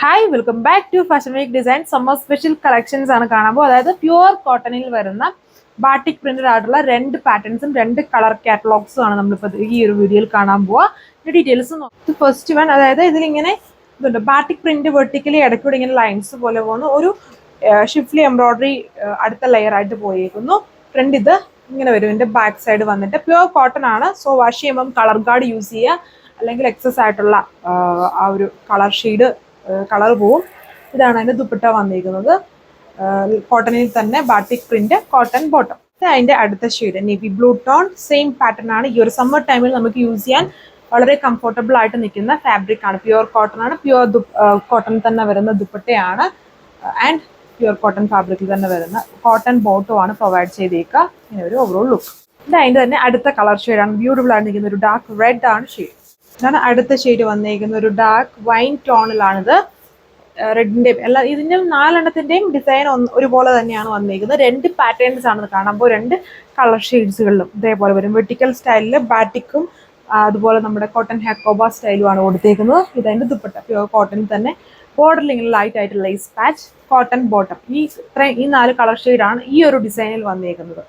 Hi welcome back to fashion week design summer special collections ആണ് കാണുമ്പോൾ അതായത് pure കോട്ടണിൽ വരുന്ന ബാട്ടിക് പ്രിന്റഡ് ആയിട്ടുള്ള രണ്ട് പാറ്റേൺസും രണ്ട് കളർ കാറ്റലോഗ്സും ആണ് നമ്മളിപ്പോൾ ഈ ഒരു വീഡിയോയിൽ കാണാൻ പോവുക. ഡീറ്റെയിൽസ് നോക്കി ഫസ്റ്റ് വൺ അതായത് ഇതിലിങ്ങനെ ഇതുണ്ട് ബാട്ടിക് പ്രിന്റ് വെർട്ടിക്കലി ഇടയ്ക്കൂടെ ഇങ്ങനെ ലൈൻസ് പോലെ പോകുന്നു. ഒരു ഷിഫ്റ്റ്ലി എംബ്രോയിഡറി അടുത്ത ലെയർ ആയിട്ട് പോയേക്കുന്നു. ഫ്രണ്ട് ഇത് ഇങ്ങനെ വരും. ഇതിന്റെ ബാക്ക് സൈഡ് വന്നിട്ട് പ്യുവർ കോട്ടൺ ആണ്. സോ വാഷ് ചെയ്യുമ്പം കളർ ഗാർഡ് യൂസ് ചെയ്യുക, അല്ലെങ്കിൽ എക്സസ് ആയിട്ടുള്ള ആ ഒരു കളർ ഷെയ്ഡ് കളർ പോവും. ഇതാണ് അതിന്റെ ദുപ്പട്ട വന്നിരിക്കുന്നത്. കോട്ടണിൽ തന്നെ ബാട്ടിക് പ്രിന്റ്, കോട്ടൺ ബോട്ടം. അതിന്റെ അടുത്ത shade navy blue tone, same pattern ആണ്. ഈ ഒരു സമ്മർ ടൈമിൽ നമുക്ക് യൂസ് ചെയ്യാൻ വളരെ കംഫർട്ടബിൾ ആയിട്ട് നിൽക്കുന്ന ഫാബ്രിക് ആണ്. പ്യുവർ കോട്ടൺ ആണ്. പ്യുവർ കോട്ടൺ തന്നെ വരുന്ന ദുപ്പട്ടയാണ്. ആൻഡ് പ്യുവർ കോട്ടൺ ഫാബ്രിക്കിൽ തന്നെ വരുന്ന കോട്ടൺ ബോട്ടം ആണ് പ്രൊവൈഡ് ചെയ്തേക്കുക. ഇങ്ങനെ ഒരു ഓവറോൾ ലുക്ക്. ഇത് അതിന്റെ തന്നെ അടുത്ത കളർ ഷെയ്ഡാണ്. ബ്യൂട്ടിഫുൾ ആയിട്ട് നിൽക്കുന്ന ഒരു ഡാർക്ക് റെഡ് ആണ് ഷെയ്ഡ്. ഇതാണ് അടുത്ത ഷെയ്ഡ് വന്നിരിക്കുന്ന ഒരു ഡാർക്ക് വൈൻ ടോണിലാണിത്. റെഡിന്റെയും എല്ലാ ഇതിന്റെ നാലെണ്ണത്തിന്റെയും ഡിസൈൻ ഒരുപോലെ തന്നെയാണ് വന്നിരിക്കുന്നത്. രണ്ട് പാറ്റേൺസ് ആണ് കാണുമ്പോൾ രണ്ട് കളർ ഷെയ്ഡ്സുകളിലും ഇതേപോലെ വരും. വെർട്ടിക്കൽ സ്റ്റൈലില് ബാറ്റിക്കും അതുപോലെ നമ്മുടെ കോട്ടൺ ഹാക്കോബ സ്റ്റൈലുമാണ് കൊടുത്തേക്കുന്നത്. ഇതതിന്റെ ദുപ്പട്ട പ്യുവർ കോട്ടണിൽ തന്നെ ബോർഡറിൽ ഇങ്ങനെ ലൈറ്റ് ആയിട്ട് ലേസ് പാച്ച്, കോട്ടൺ ബോട്ടം. ഈ നാല് കളർ ഷെയ്ഡാണ് ഈ ഒരു ഡിസൈനിൽ വന്നിരിക്കുന്നത്.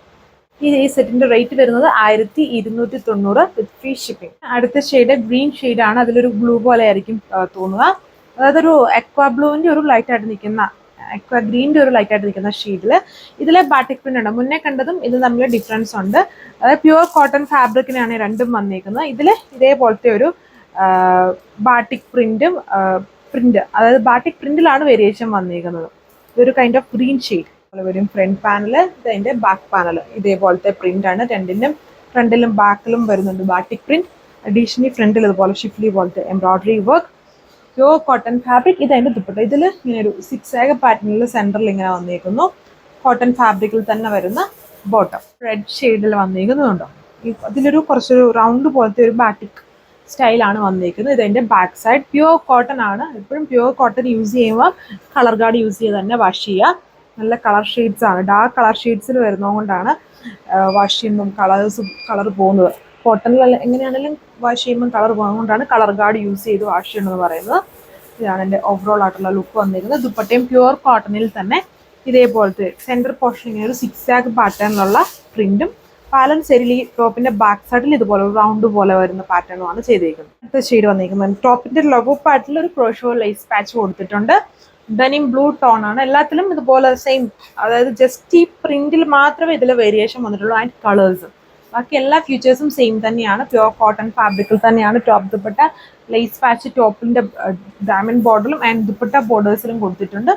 ഈ സെറ്റിന്റെ റേറ്റ് വരുന്നത് 1290 വിത്ത് ഫ്രീ ഷിപ്പിംഗ്. അടുത്ത ഷെയ്ഡ് ഗ്രീൻ ഷെയ്ഡ് ആണ്. അതിലൊരു ബ്ലൂ പോലെ ആയിരിക്കും തോന്നുക. അതായത് ഒരു എക്വാ ബ്ലൂവിന്റെ ഒരു ലൈറ്റ് ആയിട്ട് നിൽക്കുന്ന, എക്വാ ഗ്രീനിന്റെ ഒരു ലൈറ്റ് ആയിട്ട് നിൽക്കുന്ന ഷെയ്ഡില് ഇതിലെ ബാട്ടിക് പ്രിന്റ് ഉണ്ട്. മുന്നേ കണ്ടതും ഇത് തമ്മിൽ ഡിഫറൻസ് ഉണ്ട്. അതായത് പ്യുവർ കോട്ടൺ ഫാബ്രിക്കിനാണ് രണ്ടും വന്നിരിക്കുന്നത്. ഇതില് ഇതേപോലത്തെ ഒരു ബാട്ടിക് പ്രിന്റ്, അതായത് ബാട്ടിക് പ്രിന്റിലാണ് വേരിയേഷൻ വന്നിരിക്കുന്നത്. ഇതൊരു കൈൻഡ് ഓഫ് ഗ്രീൻ ഷെയ്ഡ് വരും. ഫ്രണ്ട് പാനല്, ഇതിന്റെ ബാക്ക് പാനല് ഇതേപോലത്തെ പ്രിന്റ് ആണ്. രണ്ടിനും ഫ്രണ്ടിലും ബാക്കിലും വരുന്നുണ്ട് ബാട്ടിക് പ്രിന്റ്. അഡീഷണലി ഫ്രണ്ടിൽ ഇതുപോലെ ഷിഫ്റ്റ്ലി പോലത്തെ embroidery work, pure cotton fabric. ഇതതിന്റെ ദുപ്പട്ട. ഇതിൽ ഇങ്ങനെ ഒരു സിക്സ് പാറ്റേണിൽ സെന്ററിൽ ഇങ്ങനെ വന്നിരിക്കുന്നു. കോട്ടൺ ഫാബ്രിക്കിൽ തന്നെ വരുന്ന ബോട്ടം റെഡ് ഷെയ്ഡിൽ വന്നിരിക്കുന്നുണ്ടോ. അതിലൊരു കുറച്ചൊരു റൗണ്ട് പോലത്തെ ഒരു ബാറ്റിക് സ്റ്റൈലാണ് വന്നിരിക്കുന്നത്. ഇതിന്റെ ബാക്ക് സൈഡ് പ്യുവർ കോട്ടൺ ആണ്. എപ്പോഴും പ്യുവർ കോട്ടൺ യൂസ് ചെയ്യുമ്പോൾ കളർ ഗാർഡ് യൂസ് ചെയ്ത് തന്നെ വാഷ് ചെയ്യുക. നല്ല കളർ ഷെയ്ഡ്സ് ആണ്. ഡാർക്ക് കളർ ഷെയ്ഡ്സിൽ വരുന്നതുകൊണ്ടാണ് വാഷ് ചെയ്യുമ്പം കളർ പോകുന്നത്. കോട്ടണിൽ എങ്ങനെയാണെങ്കിലും വാഷ് ചെയ്യുമ്പോൾ കളർ പോകുന്നതുകൊണ്ടാണ് കളർ ഗാർഡ് യൂസ് ചെയ്ത് വാഷ് ചെയ്യണമെന്ന് പറയുന്നത്. ഇതാണ് എൻ്റെ ഓവറോൾ ആയിട്ടുള്ള ലുക്ക് വന്നിരിക്കുന്നത്. ദുപ്പട്ടയും പ്യുവർ കോട്ടണിൽ തന്നെ ഇതേപോലത്തെ സെൻറ്റർ പോർഷൻ ഇങ്ങനെ ഒരു സിക്സ് പാറ്റേണിലുള്ള പ്രിന്റും, ബാലൻസ് ഏരിയയിൽ ഈ ടോപ്പിന്റെ ബാക്ക് സൈഡിൽ ഇതുപോലെ ഒരു റൗണ്ട് പോലെ വരുന്ന പാറ്റേണുമാണ് ചെയ്തിരിക്കുന്നത്. അടുത്ത ഷെയ്ഡ് വന്നിരിക്കുന്നത് ടോപ്പിന്റെ ലോഗോ പാർട്ടിൽ ഒരു ക്രോഷോ ലേസ് പാച്ച് കൊടുത്തിട്ടുണ്ട്. ഡെനിം ബ്ലൂ ടോൺ ആണ്. എല്ലാത്തിലും ഇതുപോലെ സെയിം, അതായത് ജസ്റ്റ് ഈ പ്രിന്റിൽ മാത്രമേ ഇതിൽ വേരിയേഷൻ വന്നിട്ടുള്ളൂ. ആൻഡ് കളേഴ്സ് ബാക്കി എല്ലാ ഫീച്ചേഴ്സും സെയിം തന്നെയാണ്. പ്യുവർ കോട്ടൺ ഫാബ്രിക്കിൽ തന്നെയാണ് ടോപ്പ് ദുപ്പട്ട. ലേസ് പാച്ച് ടോപ്പിന്റെ ഡയമണ്ട് ബോർഡറിലും ആൻഡ് ദുപ്പട്ട ബോർഡേഴ്സിലും കൊടുത്തിട്ടുണ്ട്.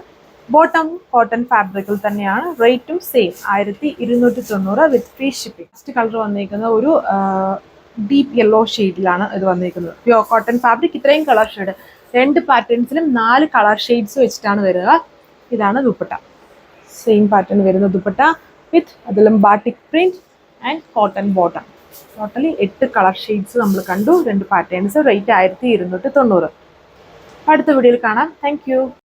ബോട്ടം കോട്ടൺ ഫാബ്രിക്കിൽ തന്നെയാണ്. റേറ്റും same 1290 with free shipping. First colour വന്നിരിക്കുന്നത് ഒരു ഡീപ്പ് യെല്ലോ ഷെയ്ഡിലാണ് ഇത് വന്നിരിക്കുന്നത്. Pure cotton fabric. ഇത്രയും കളർ ഷെയ്ഡ് രണ്ട് പാറ്റേൺസിലും 4 കളർ ഷെയ്ഡ്സ് വെച്ചിട്ടാണ് വരിക. ഇതാണ് ദുപ്പട്ട. സെയിം പാറ്റേൺ വരുന്ന ദുപ്പട്ട വിത്ത് അതിലും batik print and cotton bottom. Totally 8 colour shades നമ്മൾ കണ്ടു. രണ്ട് പാറ്റേൺസ്. റേറ്റ് 1290. അടുത്ത വീഡിയോയിൽ കാണാം. Thank you.